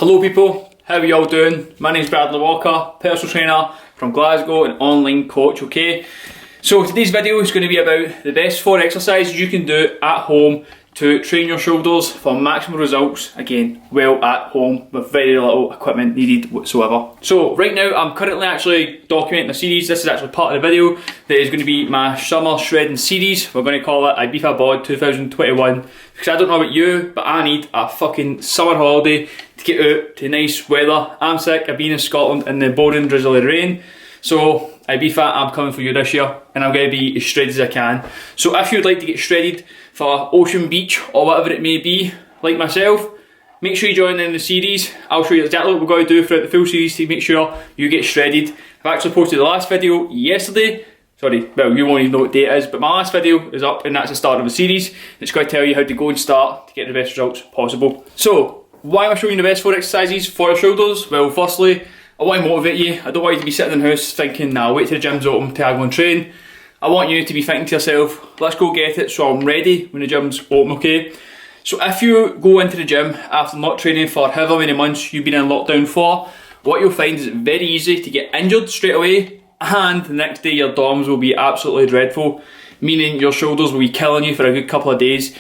Hello people, how are you all doing? My name is Bradleywalkr, personal trainer from Glasgow and online coach, okay? So today's video is going to be about the best 4 exercises you can do at home to train your shoulders for maximum results, again, well at home with very little equipment needed whatsoever. So right now I'm currently actually documenting a series. This is actually part of the video that is going to be my summer shredding series. We're going to call it Ibiza Bod 2021 because I don't know about you, but I need a fucking summer holiday to get out to nice weather. I'm sick of being in Scotland in the boring drizzly rain. So Ibiza, I'm coming for you this year and I'm going to be as shredded as I can. So if you'd like to get shredded for Ocean Beach or whatever it may be, like myself, make sure you join in the series. I'll show you exactly what we're going to do throughout the full series to make sure you get shredded. I've actually posted the last video yesterday. Sorry, well, you won't even know what day it is, but my last video is up and that's the start of the series. It's going to tell you how to go and start to get the best results possible. So, why am I showing you the best 4 exercises for your shoulders? Well, firstly, I want to motivate you. I don't want you to be sitting in the house thinking, nah, wait till the gym's open till I go and train. I want you to be thinking to yourself, let's go get it so I'm ready when the gym's open, okay? So if you go into the gym after not training for however many months you've been in lockdown for, what you'll find is it's very easy to get injured straight away, and the next day your DOMs will be absolutely dreadful, meaning your shoulders will be killing you for a good couple of days.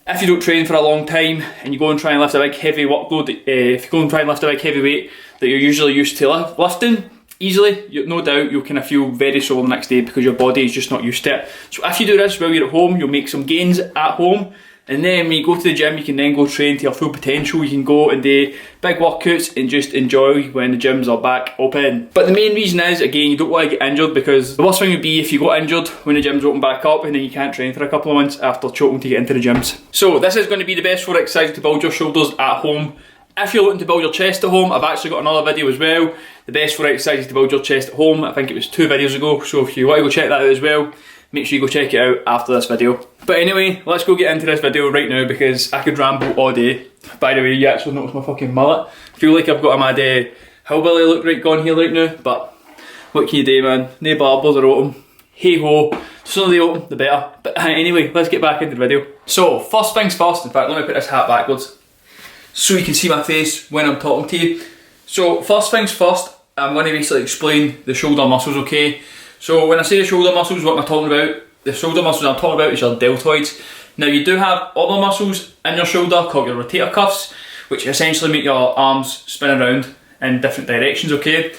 If you don't train for a long time and you go and try and lift a big heavy workload, if you go and try and lift a big heavy weight that you're usually used to lifting easily, no doubt you'll kind of feel very sore the next day because your body is just not used to it. So if you do this while you're at home, you'll make some gains at home, and then when you go to the gym you can then go train to your full potential. You can go and do big workouts and just enjoy when the gyms are back open. But the main reason is, again, you don't want to get injured, because the worst thing would be if you got injured when the gyms open back up and then you can't train for a couple of months after choking to get into the gyms. So this is going to be the best 4 exercises to build your shoulders at home. If you're looking to build your chest at home, I've actually got another video as well. The best 4 exercises to build your chest at home. I think it was 2 videos ago, so if you want to go check that out as well, make sure you go check it out after this video. But anyway, let's go get into this video right now because I could ramble all day. By the way, you actually noticed my fucking mullet. I feel like I've got a mad hillbilly look right gone here right now, but what can you do, man? No barbers are open. Hey ho, the sooner they open, the better. But anyway, let's get back into the video. So, first things first, in fact, let me put this hat backwards so you can see my face when I'm talking to you. So first things first, I'm going to basically explain the shoulder muscles, okay? So when I say the shoulder muscles, what am I talking about? The shoulder muscles I'm talking about is your deltoids. Now you do have other muscles in your shoulder called your rotator cuffs, which essentially make your arms spin around in different directions, okay?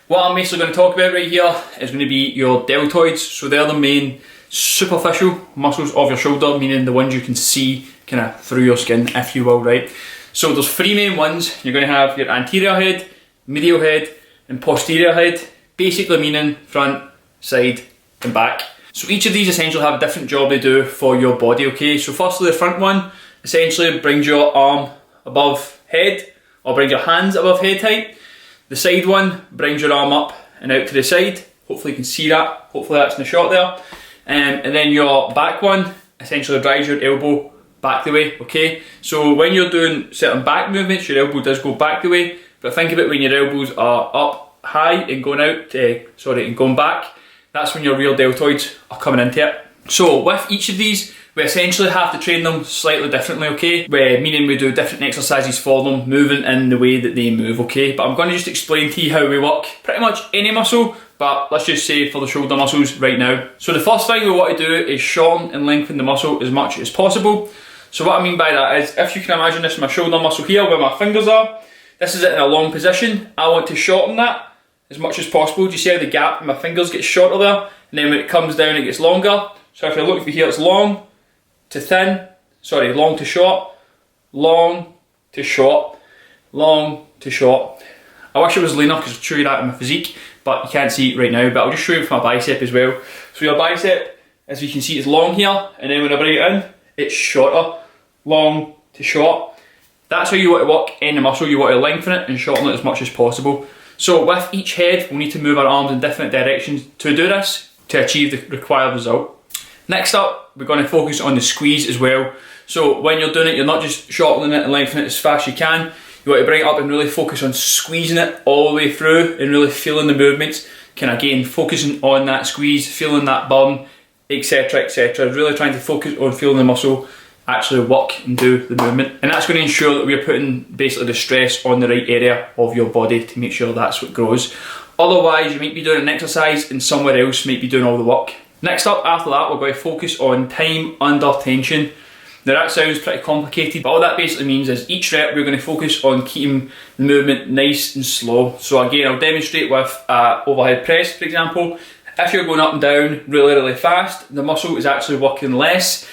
What I'm basically going to talk about right here is going to be your deltoids. So they're the main superficial muscles of your shoulder, meaning the ones you can see kind of through your skin, if you will, right? So there's 3 main ones. You're going to have your anterior head, medial head and posterior head, basically meaning front, side and back. So each of these essentially have a different job they do for your body, okay? So firstly, the front one essentially brings your arm above head, or brings your hands above head height. The side one brings your arm up and out to the side. Hopefully you can see that, hopefully that's in the shot there. And then your back one essentially drives your elbow back the way, okay? So when you're doing certain back movements, your elbow does go back the way, but think about when your elbows are up high and going out, and going back, that's when your real deltoids are coming into it. So with each of these, we essentially have to train them slightly differently, okay? Meaning we do different exercises for them, moving in the way that they move, okay? But I'm going to just explain to you how we work pretty much any muscle, but let's just say for the shoulder muscles right now. So the first thing we want to do is shorten and lengthen the muscle as much as possible. So what I mean by that is, if you can imagine this is my shoulder muscle here where my fingers are, this is it in a long position. I want to shorten that as much as possible. Do you see how the gap in my fingers gets shorter there? And then when it comes down it gets longer. So if I look for here, it's long to thin, long to short, long to short, long to short. I wish I was leaner because I'll show you that in my physique, but you can't see it right now, but I'll just show you with my bicep as well. So your bicep, as you can see, is long here, and then when I bring it in, it's shorter, long to short. That's how you want to work any muscle. You want to lengthen it and shorten it as much as possible. So with each head, we'll need to move our arms in different directions to do this, to achieve the required result. Next up, we're going to focus on the squeeze as well. So when you're doing it, you're not just shortening it and lengthening it as fast as you can. You want to bring it up and really focus on squeezing it all the way through and really feeling the movements. Kind of again, focusing on that squeeze, feeling that burn, etc, etc. Really trying to focus on feeling the muscle actually work and do the movement. And that's going to ensure that we're putting basically the stress on the right area of your body to make sure that's what grows. Otherwise, you might be doing an exercise and somewhere else might be doing all the work. Next up, after that, we're going to focus on time under tension. Now that sounds pretty complicated, but all that basically means is each rep we're going to focus on keeping the movement nice and slow. So again, I'll demonstrate with overhead press, for example. If you're going up and down really fast, the muscle is actually working less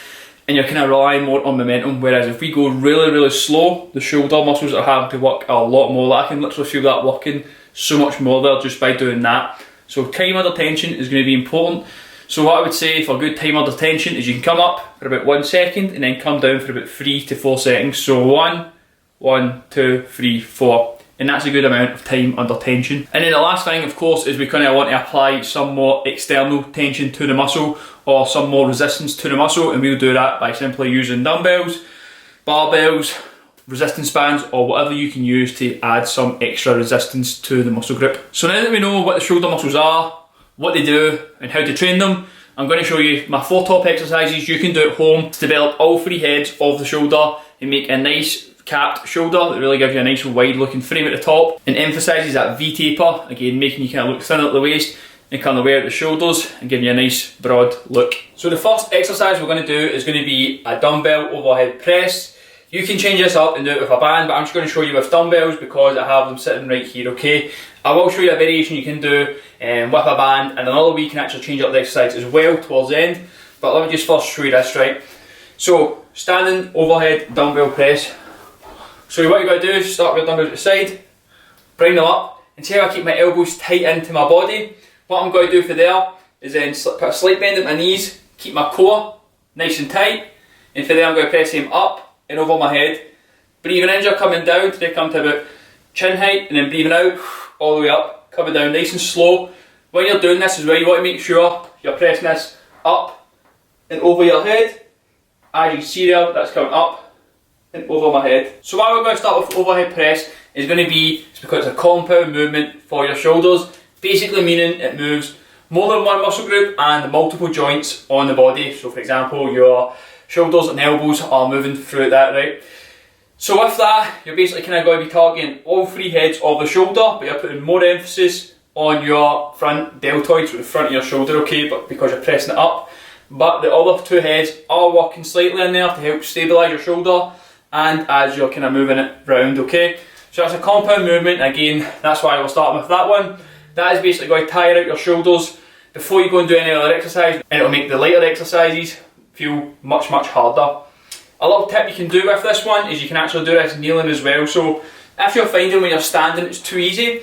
and you're kind of relying more on momentum. Whereas if we go really slow, the shoulder muscles are having to work a lot more. I can literally feel that working so much more there just by doing that. So time under tension is going to be important. So what I would say for good time under tension is you can come up for about 1 second and then come down for about 3 to 4 seconds. So 1, 2, 3, 4. And that's a good amount of time under tension. And then the last thing, of course, is we kind of want to apply some more external tension to the muscle or some more resistance to the muscle, and we'll do that by simply using dumbbells, barbells, resistance bands, or whatever you can use to add some extra resistance to the muscle group. So now that we know what the shoulder muscles are, what they do and how to train them, I'm going to show you my 4 top exercises you can do at home to develop all 3 heads of the shoulder and make a nice capped shoulder that really gives you a nice wide looking frame at the top and emphasises that V taper, again making you kind of look thin at the waist and kind of wear at the shoulders and giving you a nice broad look. So the first exercise we're going to do is going to be a dumbbell overhead press. You can change this up and do it with a band, but I'm just going to show you with dumbbells because I have them sitting right here, okay? I will show you a variation you can do with a band, and another way you can actually change up the exercise as well towards the end. But let me just first show you this, right? So, standing overhead dumbbell press. So what you got to do is start with your dumbbells at the side, bring them up, and see how I keep my elbows tight into my body. What I'm going to do for there is then put a slight bend at my knees, keep my core nice and tight, and for there I'm going to press them up and over my head. Breathing in as you're coming down till they come to about chin height, and then breathing out all the way up, coming down nice and slow. When you're doing this as well, you want to make sure you're pressing this up and over your head. As you can see there, that's coming up and over my head. So why we're going to start with overhead press is going to be, it's because it's a compound movement for your shoulders, basically meaning it moves more than one muscle group and multiple joints on the body. So for example, your shoulders and elbows are moving through that, right? So with that, you're basically kind of going to be targeting all 3 heads of the shoulder, but you're putting more emphasis on your front deltoid, so the front of your shoulder, okay, but because you're pressing it up. But the other 2 heads are working slightly in there to help stabilise your shoulder and as you're kind of moving it round, okay? So that's a compound movement. Again, that's why we're starting with that one. That is basically going to tire out your shoulders before you go and do any other exercise, and it'll make the lighter exercises feel much harder. A little tip you can do with this one is you can actually do this kneeling as well. So if you're finding when you're standing it's too easy,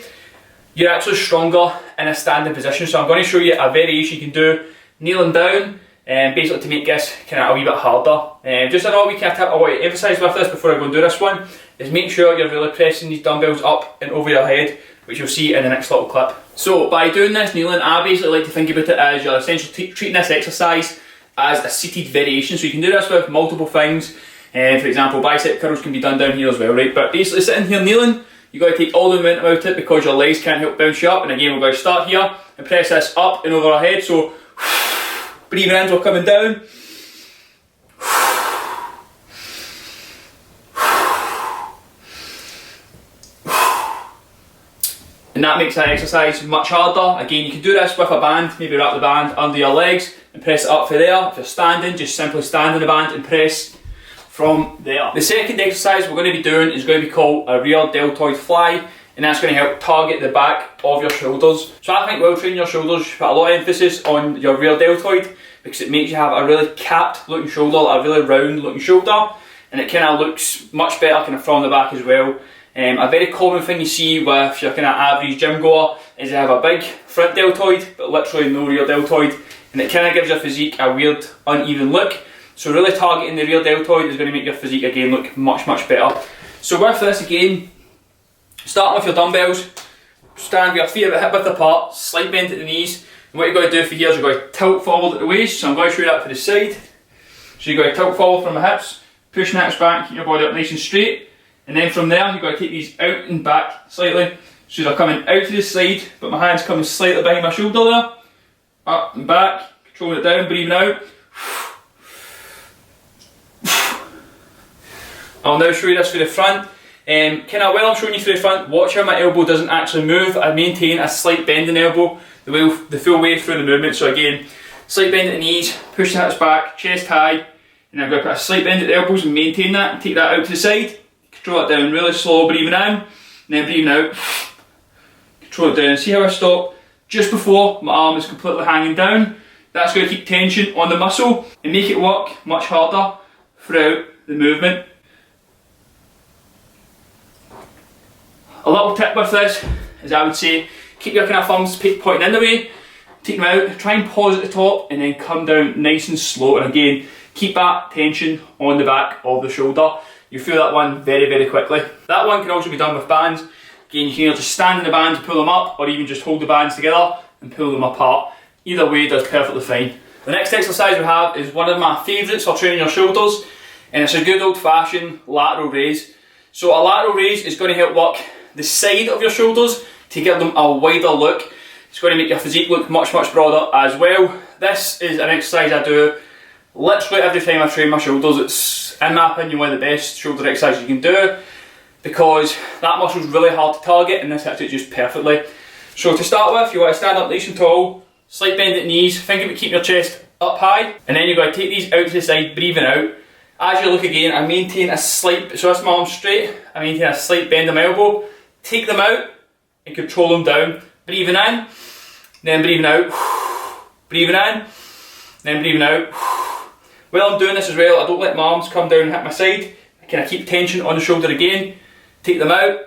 you're actually stronger in a standing position. So I'm going to show you a variation you can do kneeling down, basically to make this kind of a wee bit harder. Just another wee kind of tip I want to emphasise with this before I go and do this one is make sure you're really pressing these dumbbells up and over your head, which you'll see in the next little clip. So by doing this kneeling, I basically like to think about it as you're essentially treating this exercise as a seated variation. So you can do this with multiple things. For example, bicep curls can be done down here as well, right? But basically sitting here kneeling, you've got to take all the momentum out of it because your legs can't help bounce you up. And again, we're going to start here and press this up and over our head. So breathing in as we're coming down. And that makes that exercise much harder. Again, you can do this with a band, maybe wrap the band under your legs and press it up for there. If you're standing, just simply stand in the band and press from there. The second exercise we're going to be doing is going to be called a rear deltoid fly, and that's going to help target the back of your shoulders. So I think while training your shoulders, you put a lot of emphasis on your rear deltoid because it makes you have a really capped looking shoulder, a really round looking shoulder, and it kind of looks much better kind of from the back as well. A very common thing you see with your kind of average gym goer is they have a big front deltoid but literally no rear deltoid, and it kind of gives your physique a weird uneven look. So really targeting the rear deltoid is going to make your physique again look much better. So with this again, starting with your dumbbells, stand with your feet a bit hip width apart, slight bend at the knees, and what you're going to do for here is you're going to tilt forward at the waist. So I'm going to show you that for the side. So you're going to tilt forward from the hips, push the hips back, keep your body up nice and straight. And then from there, you've got to take these out and back slightly. So they're coming out to the side, but my hand's coming slightly behind my shoulder there. Up and back, controlling it down, breathing out. I'll now show you this for the front. Kind of while I'm showing you through the front, watch how my elbow doesn't actually move. I maintain a slight bend in the elbow the full way through the movement. So again, slight bend at the knees, push the hips back, chest high, and I'm going to put a slight bend at the elbows and maintain that, and take that out to the side. Control it down really slow, breathing in, and then breathing out. Control it down. See how I stop just before my arm is completely hanging down? That's going to keep tension on the muscle and make it work much harder throughout the movement. A little tip with this is I would say keep your kind of thumbs pointing in the way, take them out, try and pause at the top and then come down nice and slow, and again keep that tension on the back of the shoulder. You feel that one very, very quickly. That one can also be done with bands. Again, you can either just stand in the bands, pull them up, or even just hold the bands together and pull them apart. Either way does perfectly fine. The next exercise we have is one of my favourites for training your shoulders, and it's a good old fashioned lateral raise. So a lateral raise is going to help work the side of your shoulders to give them a wider look. It's going to make your physique look much, much broader as well. This is an exercise I do literally every time I train my shoulders. It's, in my opinion, one of the best shoulder exercises you can do because that muscle is really hard to target and this hits it just perfectly. So to start with, you want to stand up nice and tall, slight bend at the knees, think about keeping your chest up high, and then you're going to take these out to the side, breathing out. As you look again, I maintain a slight, so that's my arm straight, I maintain a slight bend in my elbow, take them out and control them down, breathing in, then breathing out, breathing in, then breathing out. While I'm doing this as well, I don't let my arms come down and hit my side, I kind of keep tension on the shoulder again, take them out,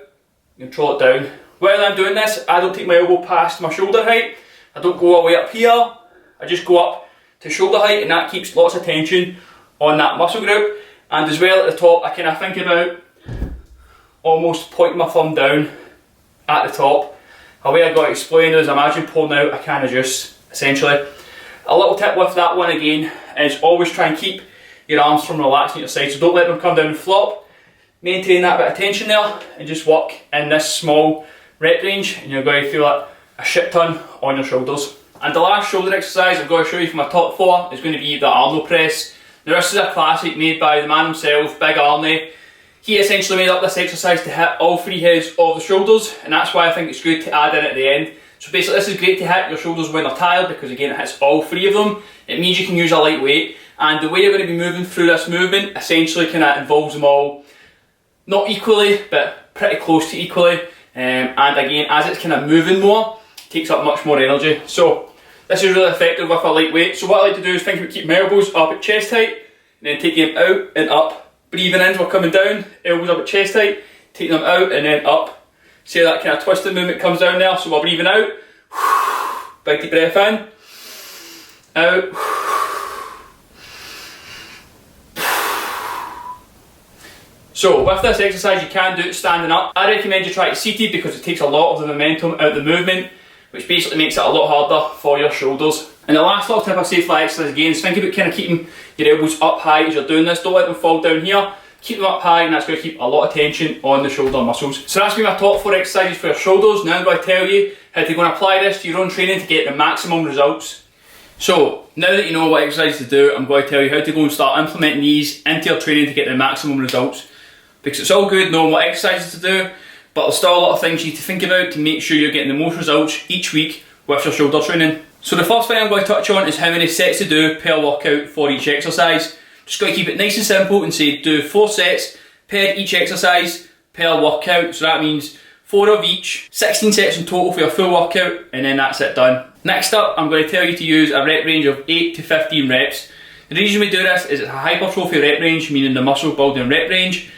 control it down. While I'm doing this, I don't take my elbow past my shoulder height, I don't go all the way up here, I just go up to shoulder height, and that keeps lots of tension on that muscle group. And as well at the top, I kind of think about almost pointing my thumb down at the top. A way I got to explain is imagine pulling out a can of juice, essentially. A little tip with that one again is always try and keep your arms from relaxing at your side, so don't let them come down and flop. Maintain that bit of tension there and just work in this small rep range, and you're going to feel like a shit ton on your shoulders. And the last shoulder exercise I'm going to show you from my top four is going to be the Arnold press. Now this is a classic made by the man himself, Big Arnie. He essentially made up this exercise to hit all three heads of the shoulders, and that's why I think it's good to add in at the end. So basically this is great to hit your shoulders when they're tired because again it hits all three of them. It means you can use a light weight, and the way you're going to be moving through this movement essentially kind of involves them all, not equally but pretty close to equally, and again as it's kind of moving more, it takes up much more energy. So this is really effective with a light weight. So what I like to do is think about keeping my elbows up at chest height and then taking them out and up. Breathing in, we're coming down, elbows up at chest height, take them out and then up. See how that kind of twisted movement comes down there, so we're breathing out, big deep breath in, out, so with this exercise you can do it standing up. I recommend you try it seated because it takes a lot of the momentum out of the movement, which basically makes it a lot harder for your shoulders. And the last little tip I say for that exercise again is think about kind of keeping your elbows up high as you're doing this. Don't let them fall down here. Keep them up high, and that's going to keep a lot of tension on the shoulder muscles. So that's been my top 4 exercises for your shoulders. Now I'm going to tell you how to go and apply this to your own training to get the maximum results. So now that you know what exercises to do, I'm going to tell you how to go and start implementing these into your training to get the maximum results. Because it's all good knowing what exercises to do, but there's still a lot of things you need to think about to make sure you're getting the most results each week with your shoulder training. So the first thing I'm going to touch on is how many sets to do per workout for each exercise. Just got to keep it nice and simple and say do 4 sets per each exercise per workout. So that means 4 of each, 16 sets in total for your full workout, and then that's it done. Next up, I'm going to tell you to use a rep range of 8 to 15 reps. The reason we do this is it's a hypertrophy rep range, meaning the muscle building rep range.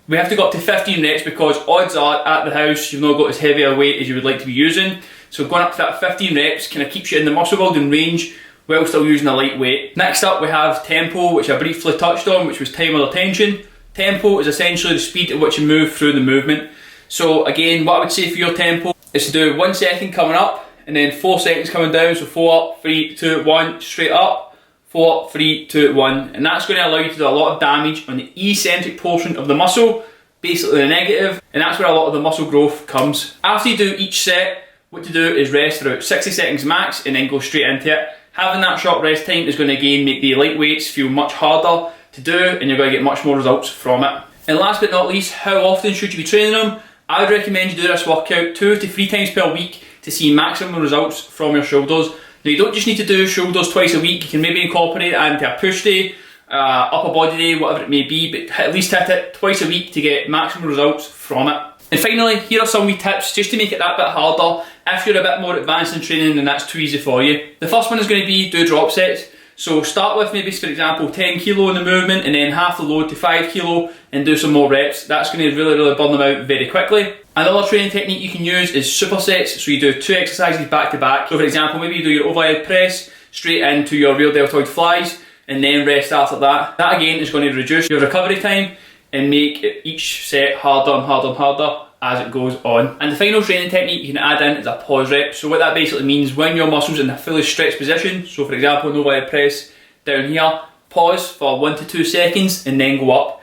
We have to go up to 15 reps because odds are at the house you've not got as heavy a weight as you would like to be using. So going up to that 15 reps kind of keeps you in the muscle building range while still using a light weight. Next up we have tempo, which I briefly touched on, which was time under tension. Tempo is essentially the speed at which you move through the movement. So again, what I would say for your tempo is to do 1 second coming up and then 4 seconds coming down. So 4, 3, 2, 1, straight up, 4, 3, 2, 1. And that's going to allow you to do a lot of damage on the eccentric portion of the muscle, basically the negative, and that's where a lot of the muscle growth comes. After you do each set, what to do is rest for about 60 seconds max and then go straight into it. Having that short rest time is going to again make the light weights feel much harder to do, and you're going to get much more results from it. And last but not least, how often should you be training them? I would recommend you do this workout 2 to 3 times per week to see maximum results from your shoulders. Now you don't just need to do shoulders twice a week, you can maybe incorporate it into a push day, upper body day, whatever it may be, but at least hit it twice a week to get maximum results from it. And finally, here are some wee tips just to make it that bit harder if you're a bit more advanced in training and that's too easy for you. The first one is going to be do drop sets. So start with maybe, for example, 10 kilo in the movement and then half the load to 5 kilo and do some more reps. That's going to really burn them out very quickly. Another training technique you can use is supersets. So you do 2 exercises back to back. So for example, maybe you do your overhead press straight into your rear deltoid flies and then rest after that. That again is going to reduce your recovery time and make each set harder and harder and harder as it goes on. And the final training technique you can add in is a pause rep. So what that basically means, when your muscles in a fully stretched position, so for example an overhead press down here, pause for 1 to 2 seconds and then go up.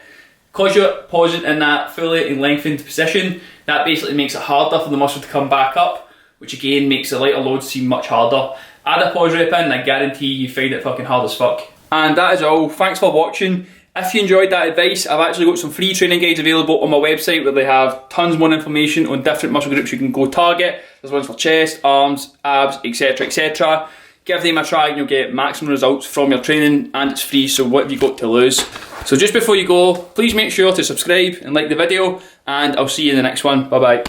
Because you're pausing in that fully lengthened position, that basically makes it harder for the muscle to come back up, which again makes the lighter load seem much harder. Add a pause rep in and I guarantee you find it fucking hard as fuck. And that is all. Thanks for watching. If you enjoyed that advice, I've actually got some free training guides available on my website where they have tons more information on different muscle groups you can go target. There's ones for chest, arms, abs, etc, etc. Give them a try and you'll get maximum results from your training, and it's free, so what have you got to lose? So just before you go, please make sure to subscribe and like the video, and I'll see you in the next one. Bye bye.